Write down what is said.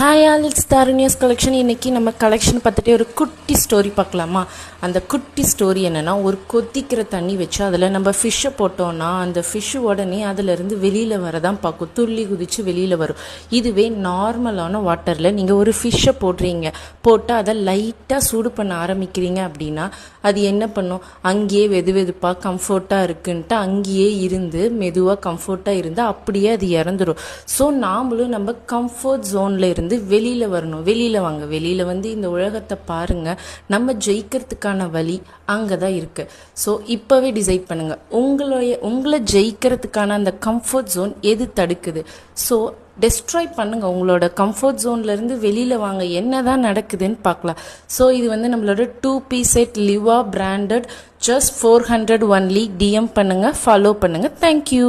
Hi all, it's Tarunya's collection. இன்றைக்கி நம்ம collection பார்த்துட்டே ஒரு குட்டி ஸ்டோரி பார்க்கலாமா? அந்த குட்டி ஸ்டோரி என்னென்னா, ஒரு கொதிக்கிற தண்ணி வச்சு அதில் நம்ம ஃபிஷ்ஷை போட்டோன்னா அந்த ஃபிஷ்ஷு உடனே அதிலேருந்து வெளியில் வரதான் பார்க்கும், துள்ளி குதித்து வெளியில் வரும். இதுவே நார்மலான வாட்டரில் நீங்கள் ஒரு ஃபிஷ்ஷை போடுறீங்க, போட்டால் அதை லைட்டாக சூடு பண்ண ஆரம்பிக்கிறீங்க அப்படின்னா அது என்ன பண்ணும்? அங்கேயே வெது வெதுப்பாக கம்ஃபர்ட்டாக இருக்குன்ட்டு அங்கேயே இருந்து மெதுவாக கம்ஃபர்ட்டாக இருந்தால் அப்படியே அது இறந்துடும். ஸோ நாமளும் நம்ம கம்ஃபர்ட் ஜோனில் இருந்து வெளியில் வரணும். வெளியில் வாங்க, வெளியில் வந்து இந்த உலகத்தை பாருங்கள். நம்ம ஜெயிக்கிறதுக்கான வழி அங்கே தான் இருக்குது. ஸோ இப்போவே டிசைட் பண்ணுங்கள், உங்களை ஜெயிக்கிறதுக்கான அந்த கம்ஃபர்ட் ஜோன் எது தடுக்குது. ஸோ டெஸ்ட்ராய் பண்ணுங்கள், உங்களோட கம்ஃபர்ட் ஜோன்லேருந்து வெளியில் வாங்க, என்ன தான் நடக்குதுன்னு பார்க்கலாம். ஸோ இது வந்து நம்மளோட 2-piece set லிவா branded, just 400 only. DM பண்ணுங்கள், ஃபாலோ பண்ணுங்கள். தேங்க்யூ.